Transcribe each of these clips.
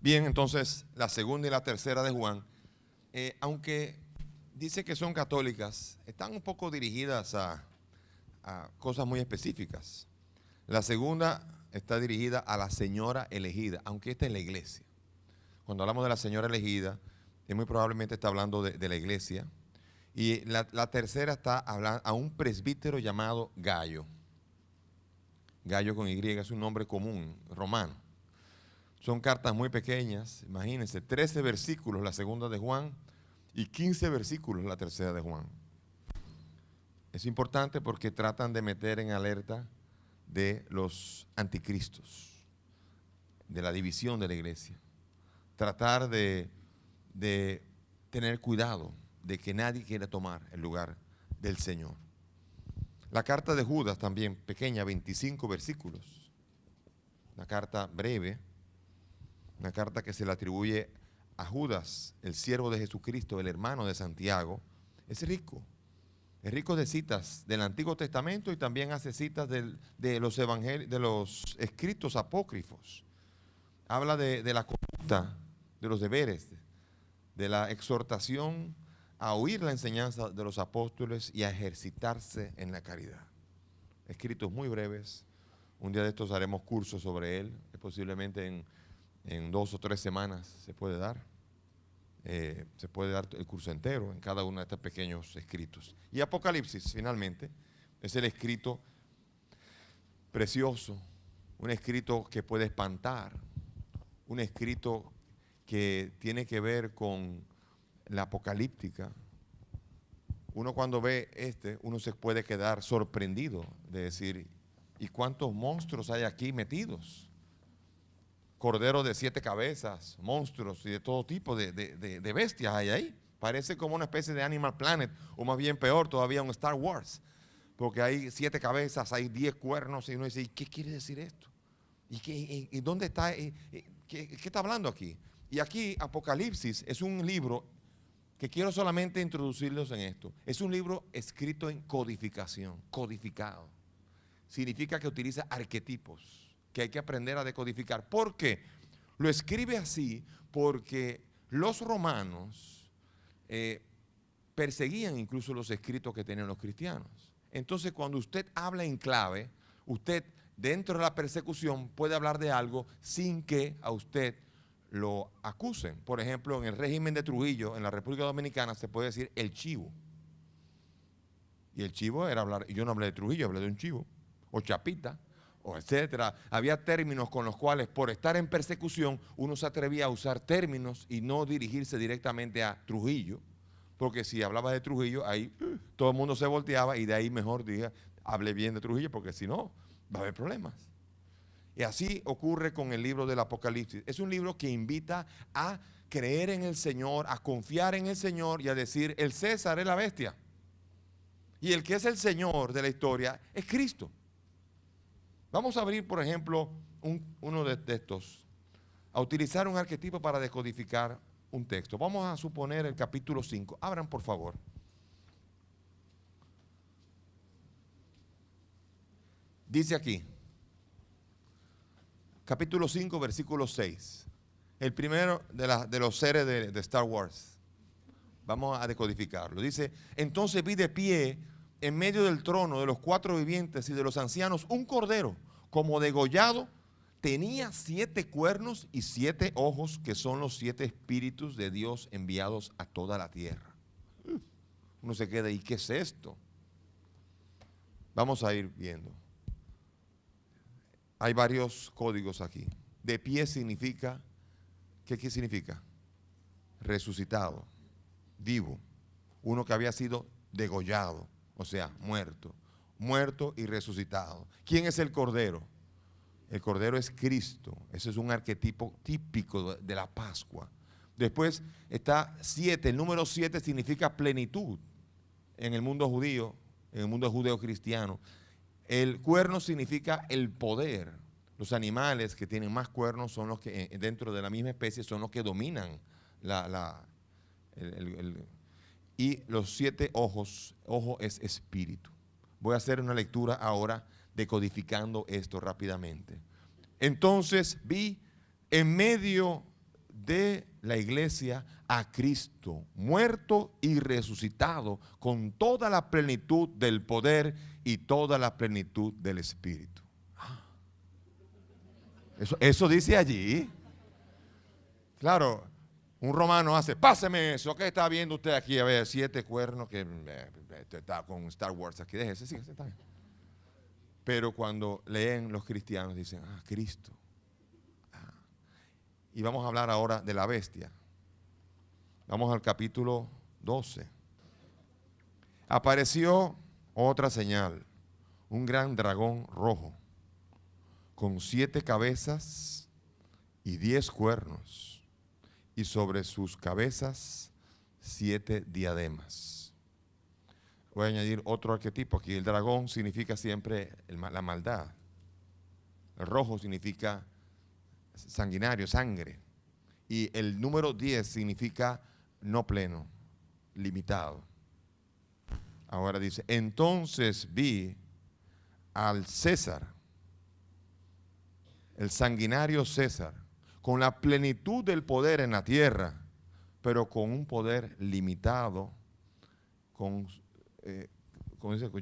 Bien, entonces la segunda y la tercera de Juan, aunque dice que son católicas, están un poco dirigidas a cosas muy específicas. La segunda está dirigida a la señora elegida, aunque esta es la iglesia. Cuando hablamos de la señora elegida, muy probablemente está hablando de la iglesia. Y la tercera está hablando a un presbítero llamado Gayo. Gayo con Y es un nombre común, romano. Son cartas muy pequeñas, imagínense, 13 versículos la segunda de Juan y 15 versículos la tercera de Juan. Es importante porque tratan de meter en alerta de los anticristos, de la división de la iglesia. Tratar de tener cuidado de que nadie quiera tomar el lugar del Señor. La carta de Judas también, pequeña, 25 versículos. Una carta breve, una carta que se le atribuye a Judas, el siervo de Jesucristo, el hermano de Santiago. Es rico de citas del Antiguo Testamento y también hace citas de los evangelios, de los escritos apócrifos. Habla de la conducta, de los deberes, de la exhortación a oír la enseñanza de los apóstoles y a ejercitarse en la caridad. Escritos muy breves. Un día de estos haremos cursos sobre él, posiblemente en 2 o 3 semanas se puede dar. Se puede dar el curso entero en cada uno de estos pequeños escritos. Y Apocalipsis, finalmente, es el escrito precioso, un escrito que puede espantar, un escrito que tiene que ver con la apocalíptica. Uno cuando ve uno se puede quedar sorprendido de decir, ¿y cuántos monstruos hay aquí metidos? Corderos de 7 cabezas, monstruos y de todo tipo de bestias hay ahí. Parece como una especie de Animal Planet, o más bien peor todavía un Star Wars, porque hay 7 cabezas, hay 10 cuernos, y uno dice, ¿y qué quiere decir esto? ¿Y dónde está? ¿Qué está hablando aquí? Y aquí Apocalipsis es un libro que quiero solamente introducirlos en esto. Es un libro escrito en codificación, codificado. Significa que utiliza arquetipos que hay que aprender a decodificar. ¿Por qué? Lo escribe así porque los romanos perseguían incluso los escritos que tenían los cristianos. Entonces, cuando usted habla en clave, usted dentro de la persecución puede hablar de algo sin que a usted lo acusen. Por ejemplo, en el régimen de Trujillo, en la República Dominicana, se puede decir el chivo. Y el chivo era hablar, y yo no hablé de Trujillo, hablé de un chivo, o chapita, o etcétera. Había términos con los cuales, por estar en persecución, uno se atrevía a usar términos y no dirigirse directamente a Trujillo, porque si hablaba de Trujillo, ahí todo el mundo se volteaba y de ahí mejor diga, hable bien de Trujillo, porque si no, va a haber problemas. Y así ocurre con el libro del Apocalipsis. Es un libro que invita a creer en el Señor, a confiar en el Señor y a decir, el César es la bestia. Y el que es el Señor de la historia es Cristo. Vamos a abrir, por ejemplo, uno de estos, a utilizar un arquetipo para decodificar un texto. Vamos a suponer el capítulo 5. Abran, por favor. Dice aquí, capítulo 5, versículo 6. El primero de los seres de Star Wars. Vamos a decodificarlo. Dice, entonces vi de pie en medio del trono de los 4 vivientes y de los ancianos un cordero como degollado, tenía 7 cuernos y 7 ojos, que son los 7 espíritus de Dios enviados a toda la tierra. Uno se queda, ¿y qué es esto? Vamos a ir viendo. Hay varios códigos aquí. De pie significa, ¿qué significa? Resucitado, vivo. Uno que había sido degollado, o sea, muerto y resucitado. ¿Quién es el Cordero? El Cordero es Cristo. Ese es un arquetipo típico de la Pascua. Después está 7. El número 7 significa plenitud en el mundo judío, en el mundo judeo-cristiano. El cuerno significa el poder. Los animales que tienen más cuernos son los que dentro de la misma especie son los que dominan y los 7 ojos, ojo es espíritu. Voy a hacer una lectura ahora decodificando esto rápidamente. Entonces vi en medio de la iglesia a Cristo, muerto y resucitado con toda la plenitud del poder y toda la plenitud del Espíritu. Eso dice allí. Claro, un romano hace, páseme eso, ¿qué está viendo usted aquí? A ver, 7 cuernos que está con Star Wars aquí, déjese, sí, está bien. Pero cuando leen los cristianos dicen, Cristo. Y vamos a hablar ahora de la bestia. Vamos al capítulo 12. Apareció otra señal, un gran dragón rojo, con 7 cabezas y 10 cuernos, y sobre sus cabezas 7 diademas. Voy a añadir otro arquetipo aquí. El dragón significa siempre la maldad. El rojo significa sanguinario, sangre. Y el número 10 significa no pleno, limitado. Ahora dice, entonces vi al César, el sanguinario César, con la plenitud del poder en la tierra, pero con un poder limitado,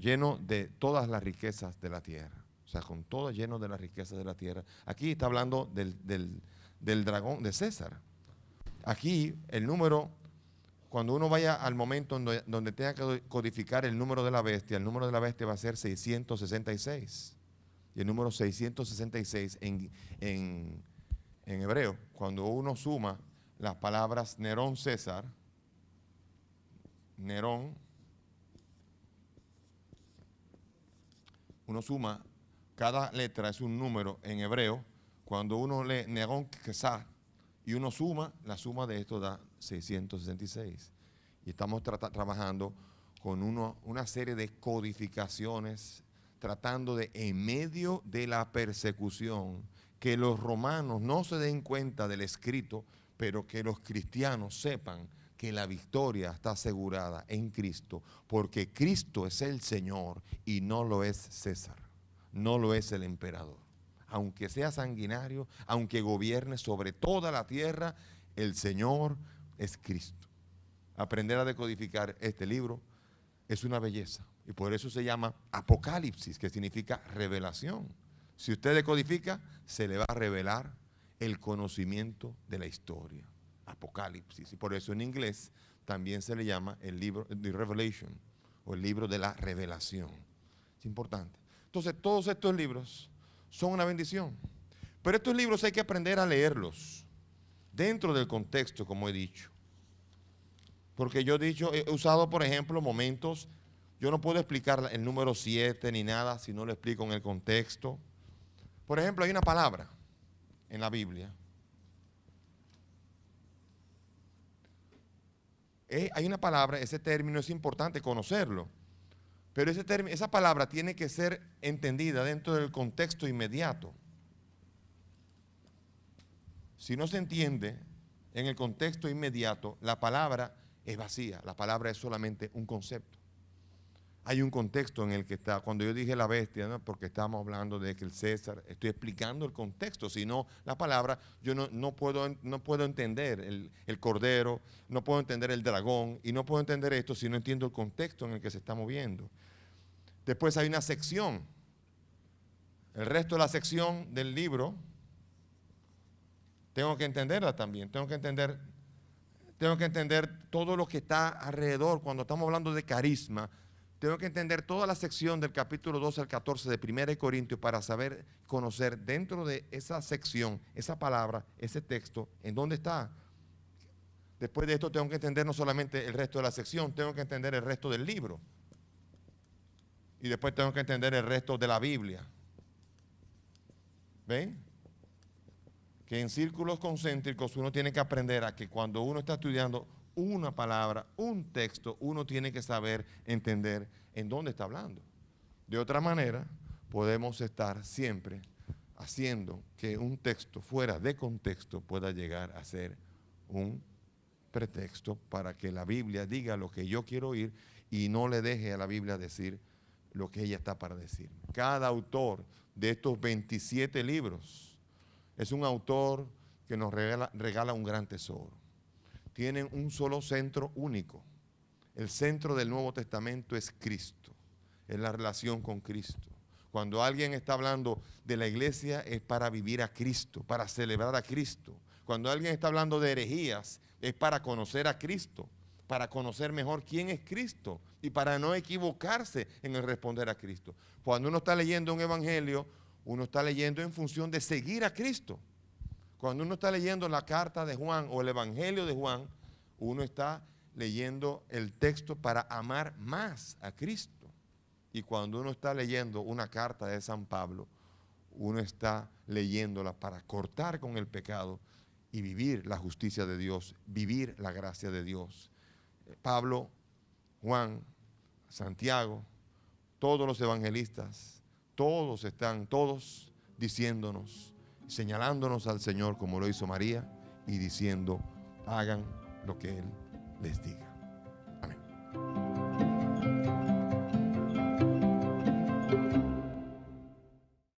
lleno de todas las riquezas de la tierra. O sea, con todo lleno de las riquezas de la tierra. Aquí está hablando del dragón de César. Aquí el número, cuando uno vaya al momento donde tenga que codificar el número de la bestia, el número de la bestia va a ser 666. Y el número 666 en hebreo, cuando uno suma las palabras Nerón César, Nerón, uno suma, cada letra es un número en hebreo. Cuando uno lee Nerón César y uno suma, la suma de esto da 666. Y estamos trabajando con una serie de codificaciones, tratando de, en medio de la persecución, que los romanos no se den cuenta del escrito, pero que los cristianos sepan que la victoria está asegurada en Cristo, porque Cristo es el Señor y no lo es César, no lo es el emperador. Aunque sea sanguinario, aunque gobierne sobre toda la tierra, el Señor es Cristo. Aprender a decodificar este libro es una belleza y por eso se llama Apocalipsis, que significa revelación. Si usted decodifica, se le va a revelar el conocimiento de la historia. Apocalipsis. Y por eso en inglés también se le llama el libro de Revelation o el libro de la revelación. Es importante. Entonces, todos estos libros son una bendición. Pero estos libros hay que aprender a leerlos dentro del contexto, como he dicho. Porque yo he usado, por ejemplo, momentos, yo no puedo explicar el número 7 ni nada si no lo explico en el contexto. Por ejemplo, hay una palabra en la Biblia. Hay una palabra, ese término es importante conocerlo, pero esa palabra tiene que ser entendida dentro del contexto inmediato. Si no se entiende en el contexto inmediato, la palabra es vacía, la palabra es solamente un concepto. Hay un contexto en el que está, cuando yo dije la bestia, ¿no? Porque estábamos hablando de que el César, estoy explicando el contexto, si no la palabra, yo no puedo entender el cordero, no puedo entender el dragón, y no puedo entender esto si no entiendo el contexto en el que se está moviendo. Después hay una sección, el resto de la sección del libro, tengo que entenderla también, tengo que entender todo lo que está alrededor. Cuando estamos hablando de carisma, tengo que entender toda la sección del capítulo 12 al 14 de 1 Corintios para saber, conocer dentro de esa sección, esa palabra, ese texto, en dónde está. Después de esto tengo que entender no solamente el resto de la sección, tengo que entender el resto del libro. Y después tengo que entender el resto de la Biblia. ¿Ven? Que en círculos concéntricos uno tiene que aprender a que cuando uno está estudiando una palabra, un texto, uno tiene que saber entender en dónde está hablando. De otra manera, podemos estar siempre haciendo que un texto fuera de contexto pueda llegar a ser un pretexto para que la Biblia diga lo que yo quiero oír y no le deje a la Biblia decir lo que ella está para decir. Cada autor de estos 27 libros es un autor que nos regala un gran tesoro. Tienen un solo centro único. El centro del Nuevo Testamento es Cristo, es la relación con Cristo. Cuando alguien está hablando de la iglesia es para vivir a Cristo, para celebrar a Cristo. Cuando alguien está hablando de herejías es para conocer a Cristo, para conocer mejor quién es Cristo y para no equivocarse en el responder a Cristo. Cuando uno está leyendo un evangelio, uno está leyendo en función de seguir a Cristo. Cuando uno está leyendo la carta de Juan o el evangelio de Juan, uno está leyendo el texto para amar más a Cristo. Y cuando uno está leyendo una carta de San Pablo, uno está leyéndola para cortar con el pecado y vivir la justicia de Dios, vivir la gracia de Dios. Pablo, Juan, Santiago, todos los evangelistas, todos están diciéndonos, señalándonos al Señor como lo hizo María y diciendo, hagan lo que Él les diga. Amén.